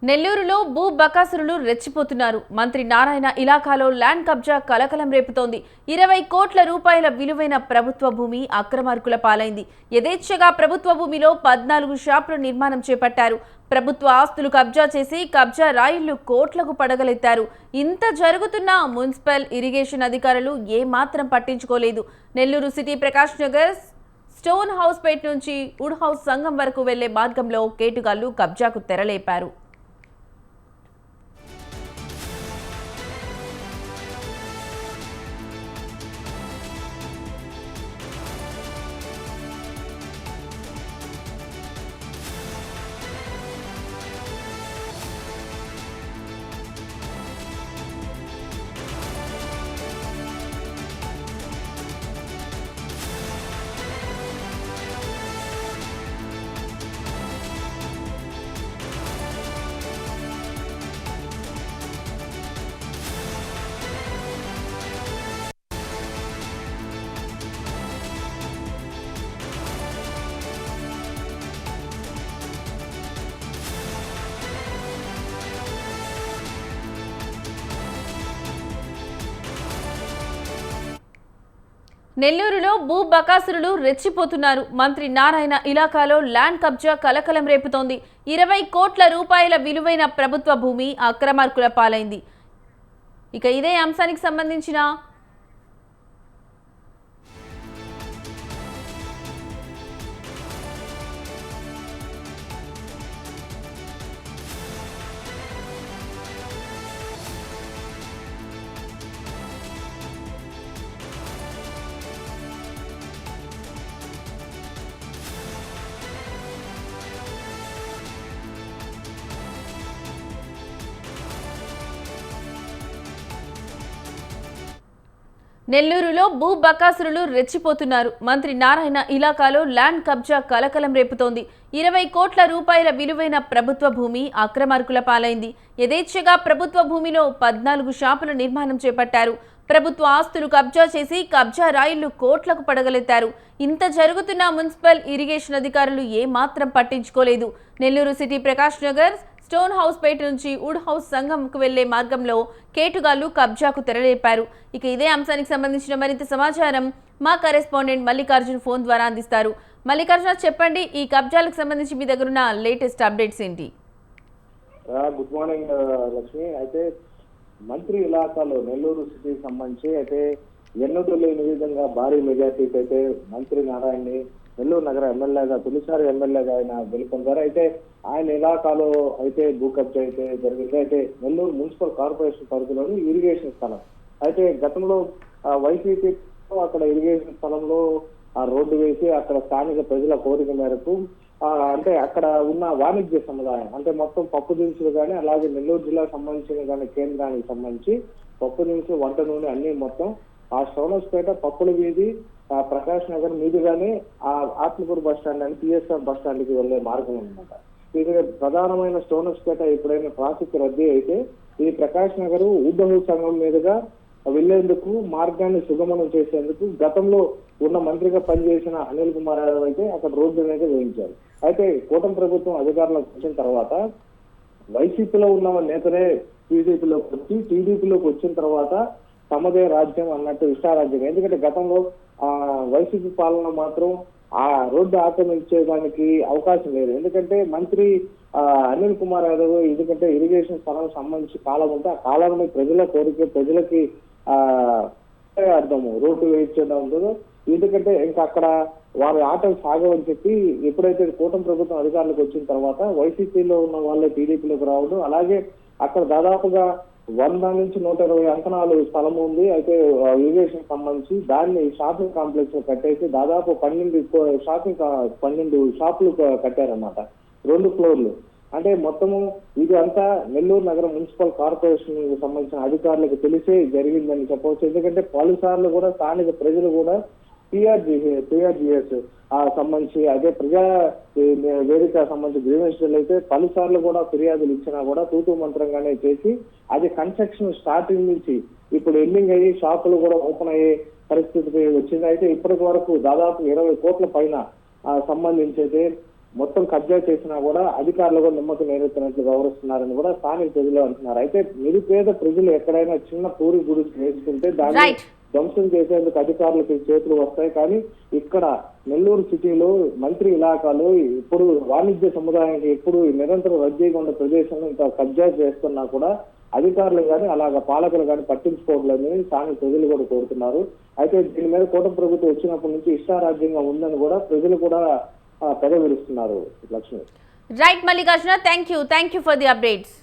నెల్లూరులో భూ బకాసురులు రెచ్చిపోతున్నారు. మంత్రి నారాయణ ఇలాకాలో ల్యాండ్ కబ్జా కలకలం రేపుతోంది. 20 కోట్ల రూపాయల విలువైన ప్రభుత్వ భూమి అక్రమార్కుల పాలైంది. యథేచ్ఛగా ప్రభుత్వ భూమిలో 14 షాపుల నిర్మాణం చేపట్టారు. ప్రభుత్వ ఆస్తులు కబ్జా చేసి కబ్జా రాయిళ్లు కోట్లకు పడగలెత్తారు. ఇంత జరుగుతున్నా మున్సిపల్ ఇరిగేషన్ అధికారులు ఏమాత్రం పట్టించుకోలేదు. Nellore city Prakash Nagar stone house Pet నుంచి వుడ్ హౌస్ సంఘం వరకు వెళ్లే మార్గంలో కేటుగాళ్లు కబ్జాకు తెరలేపారు. నెల్లూరులో భూ బకాసురులు రెచ్చిపోతున్నారు. మంత్రి నారాయణ ఇలాకాలో ల్యాండ్ కబ్జా కలకలం రేపుతోంది. 20 కోట్ల రూపాయల విలువైన ప్రభుత్వ భూమి అక్రమార్కుల పాలైంది. ఇక ఇదే అంశానికి సంబంధించిన నెల్లూరులో భూ బకాసురులు రెచ్చిపోతున్నారు. మంత్రి నారాయణ ఇలాకాలో ల్యాండ్ కబ్జా కలకలం రేపుతోంది. 20 కోట్ల రూపాయల విలువైన ప్రభుత్వ భూమి అక్రమార్కుల పాలైంది. యథేచ్ఛగా ప్రభుత్వ భూమిలో 14 షాపుల నిర్మాణం చేపట్టారు. ప్రభుత్వ ఆస్తులు కబ్జా చేసి కబ్జా రాయిళ్లు కోట్లకు పడగలెత్తారు. ఇంత జరుగుతున్న మున్సిపల్ ఇరిగేషన్ అధికారులు ఏమాత్రం పట్టించుకోలేదు. Nellore city Prakash Nagar stone house Peta నుంచి వుడ్ హౌస్ సంఘంకు వెళ్లే మార్గంలో కేటుగాళ్లు కబ్జాకు తెరలేపారు. ఇక ఇదే అంశానికి సంబంధించిన మరింత సమాచారం మా కరెస్పాండెంట్ మల్లికార్జున్ ఫోన్ ద్వారా అందిస్తారు. మల్లికార్జున, చెప్పండి, ఈ కబ్జాలకు సంబంధించి మీ దగ్గర ఉన్న లేటెస్ట్ అప్డేట్స్ ఏంటి? Good morning Lakshmi. అయితే మంత్రి ఇలాకాలో నెల్లూరు సిటీకి సంబంధించి అయితే ఎన్నడూ లేని విధంగా భారీ మెజార్టీకి అయితే మంత్రి నారాయణని నెల్లూరు నగర ఎమ్మెల్యేగా తొలిసారి ఎమ్మెల్యేగా ఆయన గెలుపొందారు. అయితే ఆయన ఇలాకాలో అయితే భూ కబ్జా అయితే జరిగింది. అయితే నెల్లూరు మున్సిపల్ కార్పొరేషన్ పరిధిలోని ఇరిగేషన్ స్థలం అయితే గతంలో వైసీపీ అక్కడ ఇరిగేషన్ స్థలంలో ఆ రోడ్డు వేసి అక్కడ స్థానిక ప్రజల కోరిక మేరకు అంటే అక్కడ ఉన్న వాణిజ్య సముదాయం అంటే మొత్తం పప్పు దినుసులు కానీ అలాగే నెల్లూరు జిల్లాకు సంబంధించిన కానీ కేంద్రానికి సంబంధించి పప్పు దినుసులు వంట నూనె అన్ని మొత్తం ఆ స్టోనస్పేట పప్పుల వీధి ప్రకాష్ నగర్ మీదుగానే ఆ ఆత్మకూరు బస్ స్టాండ్ అని పిఎస్ఆర్ బస్ స్టాండ్ కి వెళ్లే మార్గం అనమాట. ఇది ప్రధానమైన స్టోనస్పేట ఎప్పుడైనా ట్రాఫిక్ రద్దీ అయితే ఈ ప్రకాష్ నగర్ వుడ్ హౌస్ సంఘం మీదుగా వెళ్లేందుకు మార్గాన్ని సుగమనం చేసేందుకు గతంలో ఉన్న మంత్రిగా పనిచేసిన అనిల్ కుమార్ యాదవ్ అయితే అక్కడ రోడ్డు అనేది వేయించారు. అయితే కూటమి ప్రభుత్వం అధికారంలోకి వచ్చిన తర్వాత వైసీపీలో ఉన్న నేతనే టీడీపీలోకి వచ్చి టీడీపీలోకి వచ్చిన తర్వాత తమదే రాజ్యం అన్నట్టు ఇష్టారాజ్యం. ఎందుకంటే గతంలో వైసీపీ పాలన మాత్రం ఆ రోడ్డు ఆక్రమించేదానికి అవకాశం లేదు. ఎందుకంటే మంత్రి అనిల్ కుమార్ యాదవ్ ఎందుకంటే ఇరిగేషన్ స్థలం సంబంధించి కాలం ఉంటే ఆ కాలాన్ని ప్రజల కోరిక ప్రజలకి అర్థము రోడ్డు వేయించడం ఉంటుందో ఎందుకంటే ఇంకా అక్కడ వారి ఆటలు సాగవని చెప్పి ఎప్పుడైతే కూటమి ప్రభుత్వం అధికారులకు వచ్చిన తర్వాత వైసీపీలో ఉన్న వాళ్ళే టీడీపీలోకి రావడం అలాగే అక్కడ దాదాపుగా 100 నుంచి 120 అంకణాలు స్థలం ఉంది. అయితే ఇరిగేషన్ సంబంధించి దాన్ని షాపింగ్ కాంప్లెక్స్ లో కట్టేసి దాదాపు 12 షాపులు కట్టారన్నమాట, 2 ఫ్లోర్లు. అంటే మొత్తము ఇది అంతా నెల్లూరు నగర మున్సిపల్ కార్పొరేషన్ సంబంధించిన అధికారులకు తెలిసే జరిగిందని చెప్పవచ్చు. ఎందుకంటే పలుసార్లు కూడా స్థానిక ప్రజలు కూడా పిఆర్జిఎస్ సంబంధించి అదే ప్రజా వేదిక సంబంధించి గ్రీవెన్షియల్ అయితే పలుసార్లు కూడా ఫిర్యాదులు ఇచ్చినా కూడా తూతూ మంత్రంగానే చేసి అది కన్స్ట్రక్షన్ స్టార్టింగ్ నుంచి ఇప్పుడు ఎండింగ్ అయ్యి షాపులు కూడా ఓపెన్ అయ్యే పరిస్థితికి వచ్చింది. అయితే ఇప్పటి వరకు దాదాపు 20 కోట్ల పైన సంబంధించి అయితే మొత్తం కబ్జా చేసినా కూడా అధికారులు కూడా నిమ్మకు నేరెత్తినట్లు గౌరవిస్తున్నారని కూడా స్థానిక ప్రజలు అంటున్నారు. అయితే నిరుపేద ప్రజలు ఎక్కడైనా చిన్న పూరి గుడికి వేసుకుంటే దాన్ని రైట్. ధ్వంసం చేసేందుకు అధికారులకు చేతులు వస్తాయి. కానీ ఇక్కడ నెల్లూరు సిటీలో మంత్రి ఇలాకాలో ఇప్పుడు వాణిజ్య సముదాయానికి ఎప్పుడు నిరంతరం రద్దీగా ఉన్న ప్రదేశంలో ఇంకా కబ్జా చేస్తున్నా కూడా అధికారులు కానీ అలాగ పాలకులు కానీ పట్టించుకోవట్లేదని స్థానిక ప్రజలు కూడా కోరుతున్నారు. అయితే దీని మీద కూటమి ప్రభుత్వం వచ్చినప్పటి నుంచి ఇష్టారాజ్యంగా ఉందని కూడా ప్రజలు కూడా పెద విరుస్తున్నారు. Lakshmi. Right Mallikarjuna, thank you for the updates.